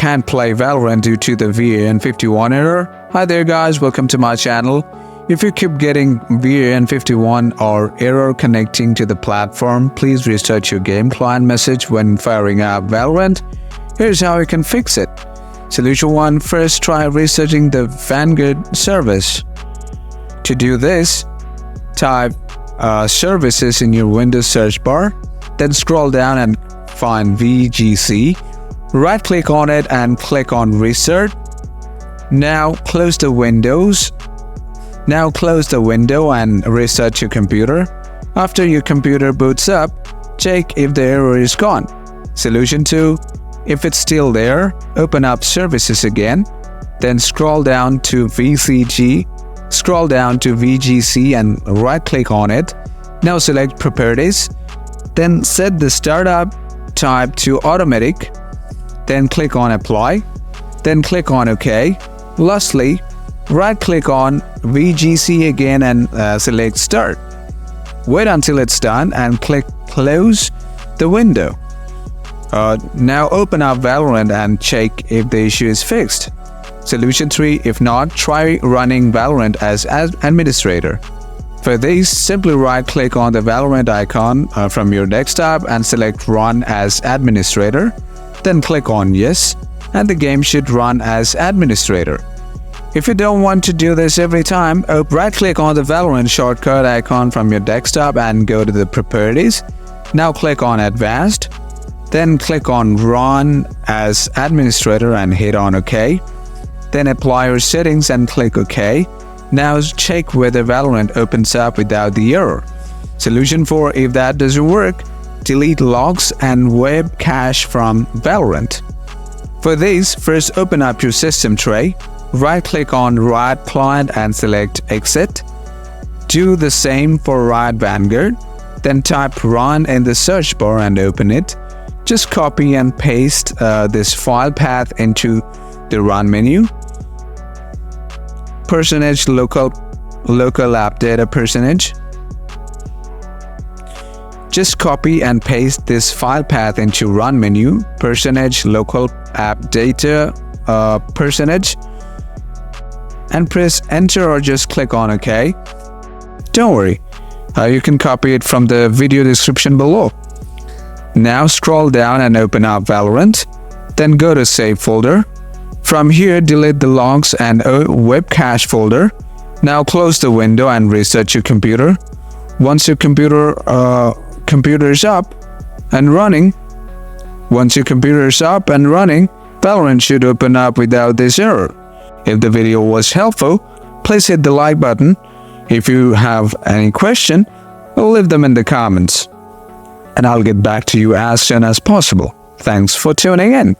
can't play Valorant due to the VAN51 error. Hi there guys, welcome to my channel. If you keep getting VAN51 or error connecting to the platform, please restart your game client message when firing up Valorant. Here's how you can fix it. Solution 1. First, try researching the Vanguard service. To do this, type services in your Windows search bar, then scroll down and find VGC. Right-click on it and click on Restart. Now close the window and restart your computer. After your computer boots up, check if the error is gone. Solution 2. If it's still there, open up Services again, then scroll down to VGC and right-click on it. Now select Properties, then set the startup type to Automatic, then click on Apply, then click on OK. Lastly, right-click on VGC again and select Start. Wait until it's done and click Close the window. Now open up Valorant and check if the issue is fixed. Solution 3. If not, try running Valorant as administrator. For this, simply right-click on the Valorant icon from your desktop and select Run as administrator. Then click on Yes, and the game should run as administrator. If you don't want to do this every time, right-click on the Valorant shortcut icon from your desktop and go to the Properties. Now click on Advanced, then click on Run as administrator and hit on OK. Then apply your settings and click OK. Now check whether Valorant opens up without the error. Solution 4. If that doesn't work, delete logs and web cache from Valorant. For this, first open up your system tray, right-click on Riot Client and select Exit. Do the same for Riot Vanguard, then type Run in the search bar and open it. Just copy and paste this file path into the Run menu. localappdata %. Just copy and paste this file path into Run menu, %localappdata %, and press Enter or just click on OK. Don't worry, you can copy it from the video description below. Now scroll down and open up Valorant, then go to Save folder. From here, delete the logs and web cache folder. Now close the window and restart your computer. Once your computer is up and running, Valorant should open up without this error. If the video was helpful, please hit the like button. If you have any question, leave them in the comments, and I'll get back to you as soon as possible. Thanks for tuning in.